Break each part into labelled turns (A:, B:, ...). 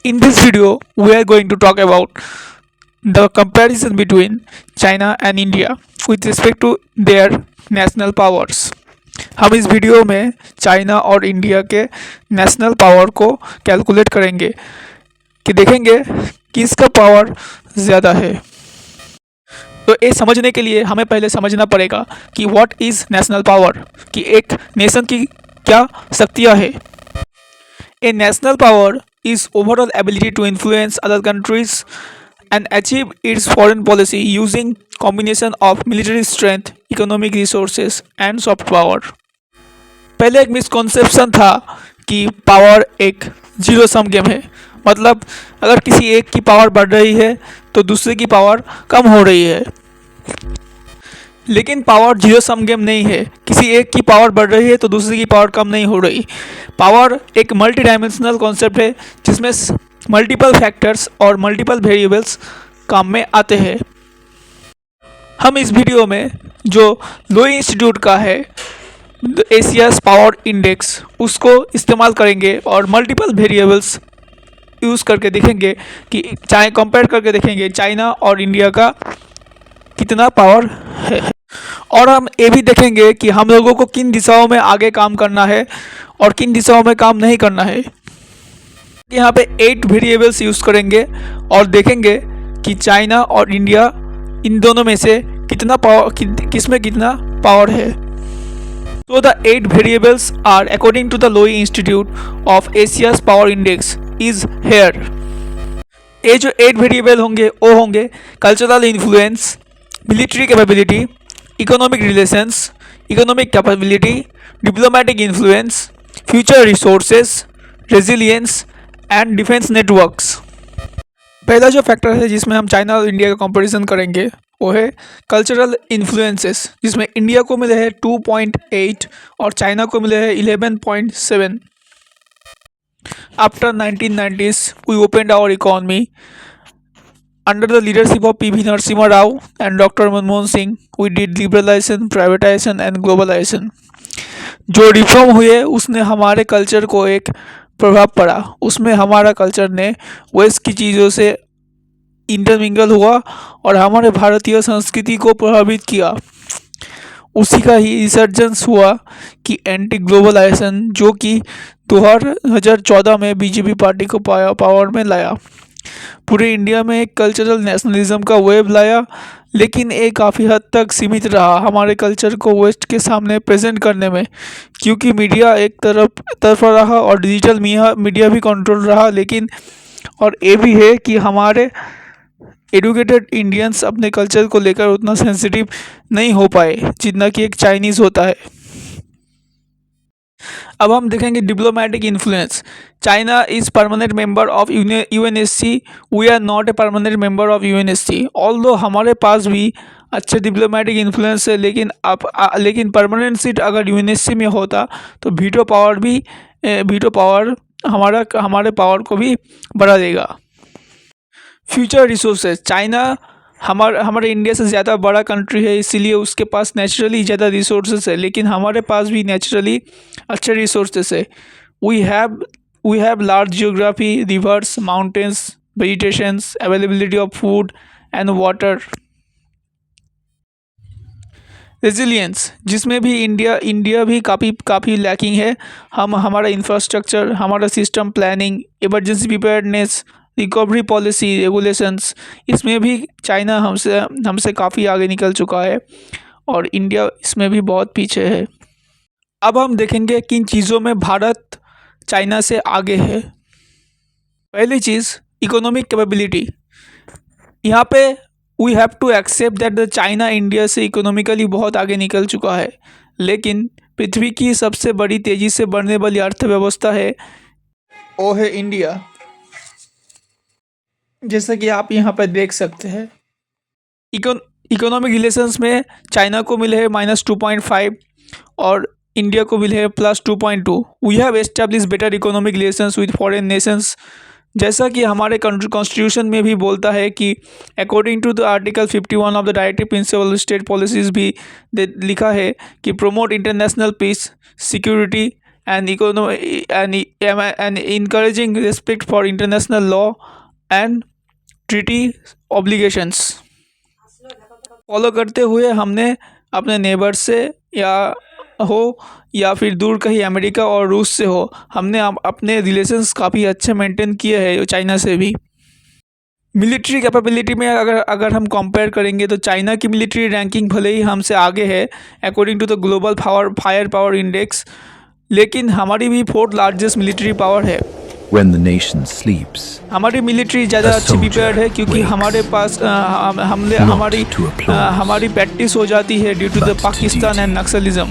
A: In this video, we are going to talk about the comparison between China and India with respect to their national powers. हम इस video में China और India के national power को calculate करेंगे कि देखेंगे किसका पावर ज़्यादा है। तो ये समझने के लिए हमें पहले समझना पड़ेगा कि व्हाट इज़ नेशनल पावर, कि एक नेशन की क्या शक्तियाँ है। A national power is overall ability to influence other countries and achieve its foreign policy using combination of military strength, economic resources and soft power. पहले एक मिसकॉन्सेप्शन था कि पावर एक जीरो सम गेम है, मतलब अगर किसी एक की पावर बढ़ रही है तो दूसरे की पावर कम हो रही है। लेकिन पावर जीरो सम गेम नहीं है, किसी एक की पावर बढ़ रही है तो दूसरे की पावर कम नहीं हो रही। पावर एक मल्टी डायमेंशनल कॉन्सेप्ट है जिसमें मल्टीपल फैक्टर्स और मल्टीपल वेरिएबल्स काम में आते हैं। हम इस वीडियो में जो लोई इंस्टीट्यूट का है एशियाज पावर इंडेक्स उसको इस्तेमाल करेंगे और मल्टीपल वेरिएबल्स यूज़ करके देखेंगे कि कंपेयर करके देखेंगे चाइना और इंडिया का कितना पावर है। और हम ये भी देखेंगे कि हम लोगों को किन दिशाओं में आगे काम करना है और किन दिशाओं में काम नहीं करना है। यहाँ पे 8 वेरिएबल्स यूज़ करेंगे और देखेंगे कि चाइना और इंडिया इन दोनों में से कितना पावर किसमें कितना पावर है। तो the 8 variables are according to the Lowy Institute of Asia's power index is here. ये जो 8 वेरिएबल होंगे वो होंगे cultural influence, military capability, economic relations, economic capability, diplomatic influence, future resources, resilience and defence networks. पहला जो factor है जिसमें हम चाइना और इंडिया का कंपैरिजन करेंगे वो है कल्चरल इन्फ्लुएंसेस, जिसमें इंडिया को मिले हैं 2.8 और चाइना को मिले हैं 11.7। After 1990s we opened our economy under the leadership of P.V. Narasimha Rao and Dr. Manmohan Singh. We did liberalization, privatization and globalization. जो रिफॉर्म हुए उसने हमारे कल्चर को एक प्रभाव पड़ा, उसमें हमारा कल्चर ने वेस्ट की चीज़ों से इंटरमिंगल हुआ और हमारे भारतीय संस्कृति को प्रभावित किया। उसी का ही रिसर्जेंस हुआ कि एंटी ग्लोबलाइजेशन, जो कि 2014 में बीजेपी पार्टी को पावर में लाया, पूरे इंडिया में एक कल्चरल नेशनलिज्म का वेव लाया, लेकिन ये काफ़ी हद तक सीमित रहा हमारे कल्चर को वेस्ट के सामने प्रेजेंट करने में, क्योंकि मीडिया एक तरफा रहा और डिजिटल मीडिया भी कंट्रोल रहा। लेकिन और ये भी है कि हमारे एडुकेटेड इंडियंस अपने कल्चर को लेकर उतना सेंसिटिव नहीं हो पाए जितना कि एक चाइनीज़ होता है। अब हम देखेंगे diplomatic influence. China is permanent member of UNSC, we are not a permanent member of UNSC. Although हमारे पास भी अच्छे डिप्लोमेटिक इन्फ्लुएंस है, लेकिन परमानेंट सीट अगर यूएनएससी में होता तो वीटो पावर हमारे पावर को भी बढ़ा देगा। फ्यूचर रिसोर्सेज, चाइना हमारे इंडिया से ज़्यादा बड़ा कंट्री है, इसीलिए उसके पास नेचुरली ज़्यादा रिसोर्सेज है, लेकिन हमारे पास भी नेचुरली अच्छे रिसोर्सेज है। We have large geography, rivers, mountains, vegetations, availability of food and water. Resilience, जिसमें भी इंडिया भी काफ़ी लैकिंग है। हमारा इंफ्रास्ट्रक्चर, हमारा system planning, emergency preparedness, recovery policy, regulations, इसमें भी चाइना हमसे काफ़ी आगे निकल चुका है और इंडिया इसमें भी बहुत पीछे है। अब हम देखेंगे किन चीज़ों में भारत चाइना से आगे है। पहली चीज़ इकोनॉमिक कैपेबिलिटी। यहाँ पे we have to accept that the China India से इकोनॉमिकली बहुत आगे निकल चुका है, लेकिन पृथ्वी की सबसे बड़ी तेज़ी से बढ़ने वाली अर्थव्यवस्था है वो है इंडिया। जैसा कि आप यहाँ पर देख सकते हैं, इकोनॉमिक रिलेशंस में चाइना को मिले हैं -2.5 और इंडिया को मिले हैं +2.2। We have establish better economic relations with foreign nations. जैसा कि हमारे कॉन्स्टिट्यूशन में भी बोलता है कि according to the article 51 of the directive principle state policies भी लिखा है कि promote international peace, security and encouraging respect for international law and treaty obligations. Follow करते हुए हमने अपने नेबर से या फिर दूर कहीं अमेरिका और रूस से हो, हमने अपने रिलेशंस काफ़ी अच्छे मेंटेन किए हैं चाइना से भी। मिलिट्री कैपेबिलिटी में अगर हम कंपेयर करेंगे तो चाइना की मिलिट्री रैंकिंग भले ही हमसे आगे है according to the global firepower index, लेकिन हमारी भी 4th लार्जेस्ट मिलिट्री पावर है।
B: When the nation sleeps,
A: हमारी मिलिट्री ज़्यादा अच्छी प्रिपेयर्ड है क्योंकि हमारे पास हमारी प्रैक्टिस हो जाती है due to the Pakistan and Naxalism.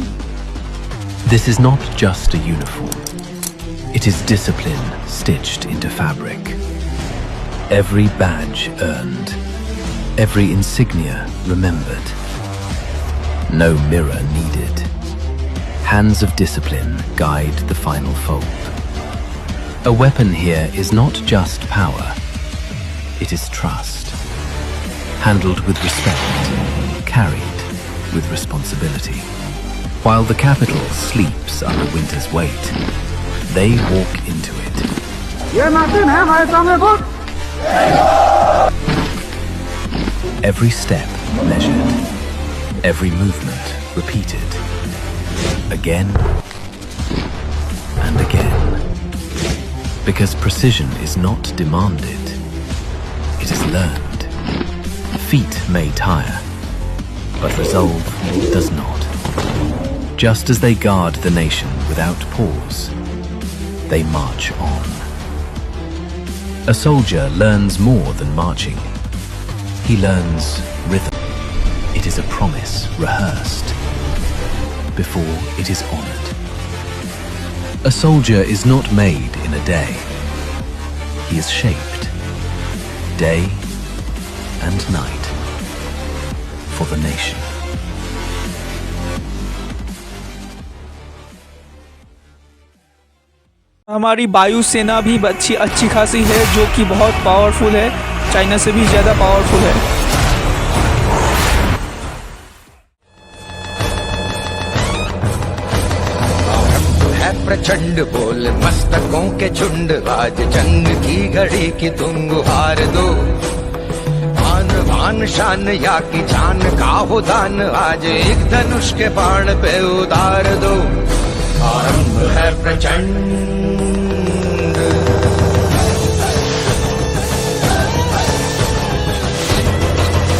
B: This is not just a uniform. It is discipline stitched into fabric. Every badge earned, every insignia remembered. No mirror needed. Hands of discipline guide the final fold. A weapon here is not just power, it is trust. Handled with respect, carried with responsibility. While the capital sleeps under winter's weight, they walk into it. Every step measured, every movement repeated, again and again. Because precision is not demanded, it is learned. Feet may tire, but resolve does not. Just as they guard the nation without pause, they march on. A soldier learns more than marching. He learns rhythm. It is a promise rehearsed before it is honored. A soldier is not made in a day. He is shaped day and night for the nation.
A: हमारी वायुसेना भी अच्छी खासी है जो कि बहुत powerful है, चाइना से भी ज़्यादा पावरफुल है।
C: प्रचंड बोल मस्तकों के झुंड, आज जंग की घड़ी की तुम गुहार दो। आन बान शान या की जान का हो दान, आज एक धनुष के बाण पे उतार दो। आरंभ है प्रचंड।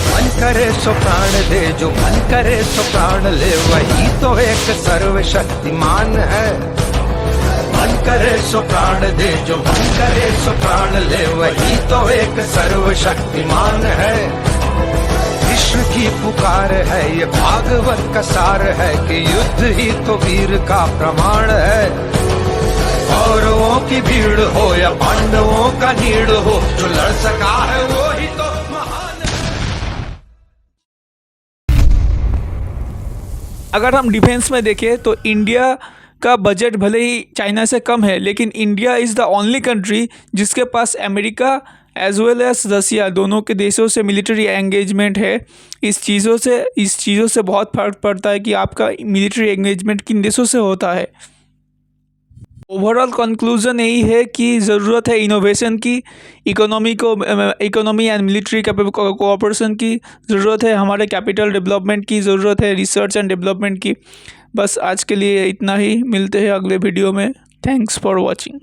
C: मन करे सो प्राण दे, जो मन करे सो प्राण ले, वही तो एक सर्वशक्तिमान है। मन करे सो प्राण दे, जो मन करे सो प्राण ले, वही तो एक सर्वशक्तिमान है। विश्व की पुकार है, ये भागवत का सार है कि युद्ध ही तो वीर का प्रमाण है। कौरवों की भीड़ हो या पांडवों का नीड़ हो, जो लड़ सका है वो ही तो महान है।
A: अगर हम डिफेंस में देखें तो इंडिया का बजट भले ही चाइना से कम है, लेकिन India is the only country जिसके पास अमेरिका एज वेल एज रसिया दोनों के देशों से मिलिट्री एंगेजमेंट है। इस चीज़ों से बहुत फ़र्क पड़ता है कि आपका मिलिट्री एंगेजमेंट किन देशों से होता है। ओवरऑल कंक्लूजन यही है कि ज़रूरत है इनोवेशन की, इकोनॉमी एंड मिलिट्री कोऑपरेशन की ज़रूरत है, हमारे कैपिटल डेवलपमेंट की ज़रूरत है, रिसर्च एंड डेवलपमेंट की। बस आज के लिए इतना ही, मिलते हैं अगले वीडियो में। Thanks for watching.